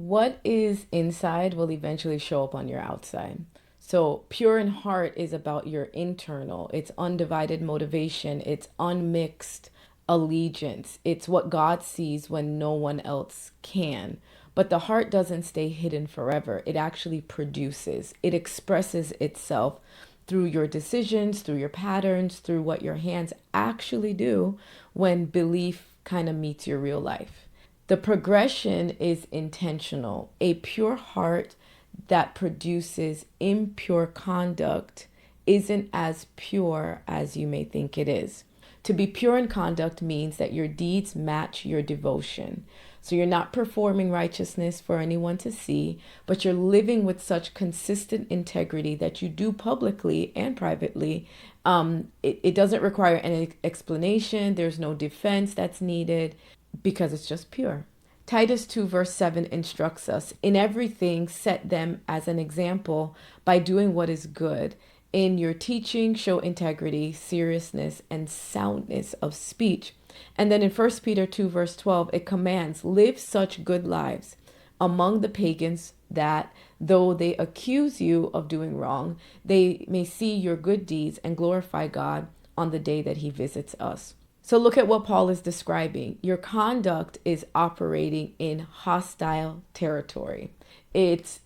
What is inside will eventually show up on your outside. So, pure in heart is about your internal, it's undivided motivation, it's unmixed allegiance. It's what God sees when no one else can. But the heart doesn't stay hidden forever. It actually produces, it expresses itself through your decisions, through your patterns, through what your hands actually do when belief kind of meets your real life. The progression is intentional. A pure heart that produces impure conduct isn't as pure as you may think it is. To be pure in conduct means that your deeds match your devotion. So you're not performing righteousness for anyone to see, but you're living with such consistent integrity that you do publicly and privately. It doesn't require any explanation. There's no defense that's needed because it's just pure. Titus 2 verse 7 instructs us, in everything set them as an example by doing what is good. In your teaching, show integrity, seriousness, and soundness of speech. And then in 1 Peter 2 verse 12, it commands, live such good lives among the pagans that though they accuse you of doing wrong, they may see your good deeds and glorify God on the day that he visits us. So look at what Paul is describing. Your conduct is operating in hostile territory.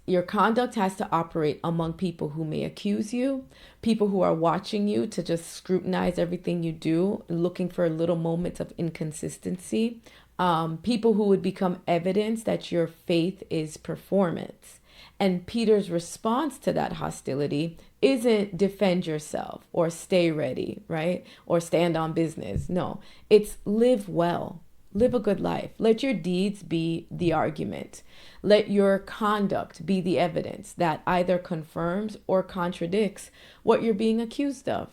Your conduct has to operate among people who may accuse you, people who are watching you to just scrutinize everything you do, looking for little moments of inconsistency, people who would become evidence that your faith is performance. And Peter's response to that hostility isn't defend yourself or stay ready, right? Or stand on business. No, it's live well, live a good life. Let your deeds be the argument. Let your conduct be the evidence that either confirms or contradicts what you're being accused of.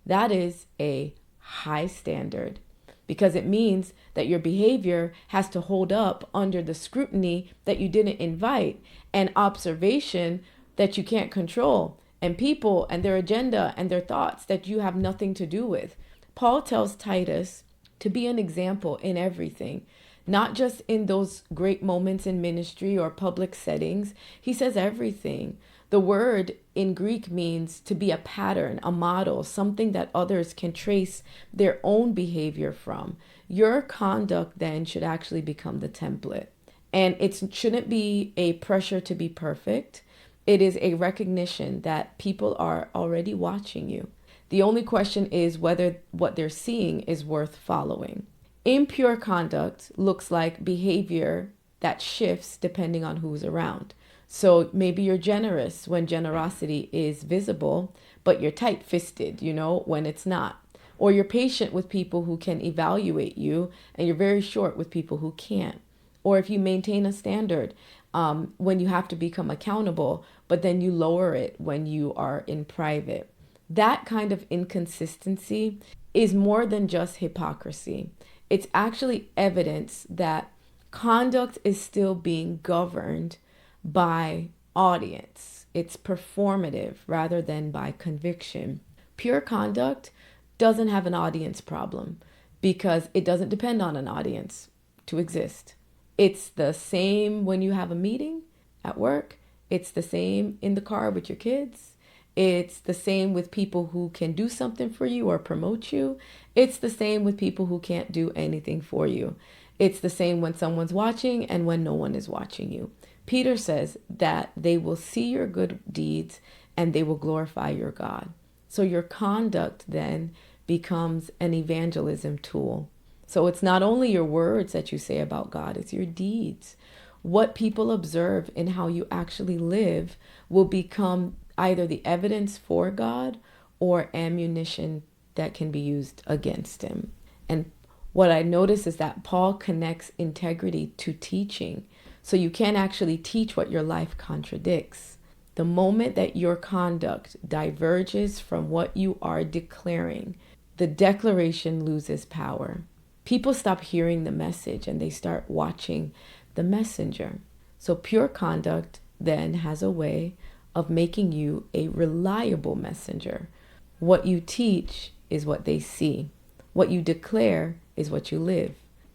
That is a high standard because it means that your behavior has to hold up under the scrutiny that you didn't invite and observation that you can't control and people and their agenda and their thoughts that you have nothing to do with. Paul tells Titus to be an example in everything, not just in those great moments in ministry or public settings. He says everything. The word in Greek means to be a pattern, a model, something that others can trace their own behavior from. Your conduct then should actually become the template. And it shouldn't be a pressure to be perfect. It is a recognition that people are already watching you. The only question is whether what they're seeing is worth following. Impure conduct looks like behavior that shifts depending on who's around. So maybe you're generous when generosity is visible, but you're tight-fisted, when it's not. Or you're patient with people who can evaluate you, and you're very short with people who can't. Or if you maintain a standard when you have to become accountable, but then you lower it when you are in private. That kind of inconsistency is more than just hypocrisy. It's actually evidence that conduct is still being governed by audience. It's performative rather than by conviction. Pure conduct doesn't have an audience problem because it doesn't depend on an audience to exist. It's the same when you have a meeting at work. It's the same in the car with your kids. It's the same with people who can do something for you or promote you. It's the same with people who can't do anything for you. It's the same when someone's watching and when no one is watching you. Peter says that they will see your good deeds and they will glorify your God. So your conduct then becomes an evangelism tool. So it's not only your words that you say about God, it's your deeds. What people observe in how you actually live will become either the evidence for God or ammunition that can be used against him. And what I notice is that Paul connects integrity to teaching. So you can't actually teach what your life contradicts. The moment that your conduct diverges from what you are declaring, the declaration loses power. People stop hearing the message and they start watching the messenger. So pure conduct then has a way of making you a reliable messenger. What you teach is what they see. What you declare is what you live.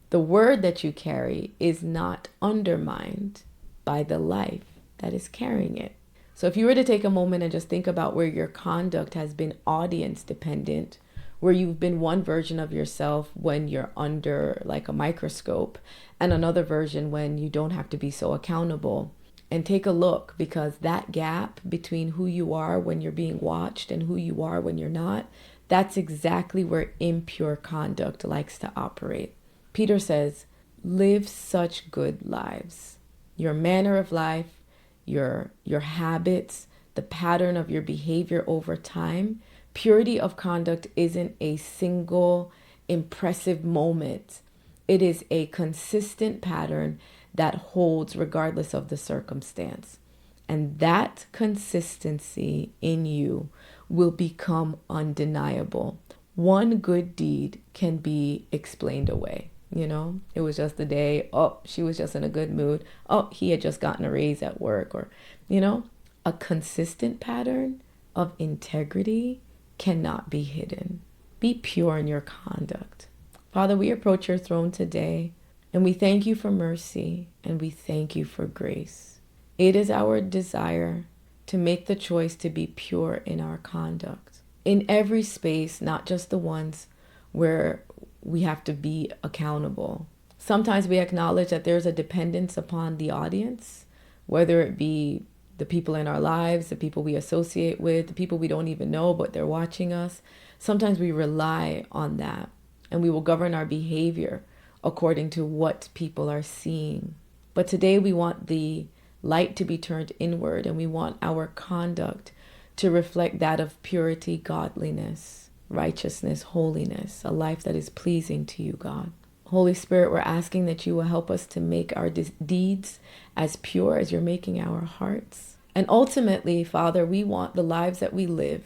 The word that you carry is not undermined. by the life that is carrying it. So if you were to take a moment and just think about where your conduct has been audience dependent, where you've been one version of yourself when you're under like a microscope and another version when you don't have to be so accountable, and take a look, because that gap between who you are when you're being watched and who you are when you're not, that's exactly where impure conduct likes to operate. Peter says, live such good lives. Your manner of life, your habits, the pattern of your behavior over time. Purity of conduct isn't a single impressive moment. It is a consistent pattern that holds regardless of the circumstance. And that consistency in you will become undeniable. One good deed can be explained away. It was just a day. Oh, she was just in a good mood. Oh, he had just gotten a raise at work. Or, a consistent pattern of integrity cannot be hidden. Be pure in your conduct. Father, we approach your throne today, and we thank you for mercy, and we thank you for grace. It is our desire to make the choice to be pure in our conduct, in every space, not just the ones where we have to be accountable. Sometimes we acknowledge that there's a dependence upon the audience, whether it be the people in our lives, the people we associate with, the people we don't even know, but they're watching us. Sometimes we rely on that, and we will govern our behavior according to what people are seeing. But today we want the light to be turned inward, and we want our conduct to reflect that of purity, godliness, righteousness, holiness, a life that is pleasing to you, God. Holy Spirit, we're asking that you will help us to make our deeds as pure as you're making our hearts. And ultimately, Father, we want the lives that we live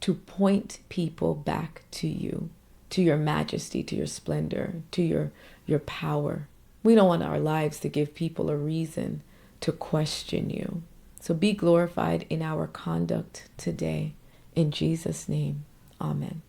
to point people back to you, to your majesty, to your splendor, to your power. We don't want our lives to give people a reason to question you. So be glorified in our conduct today. In Jesus' name, amen.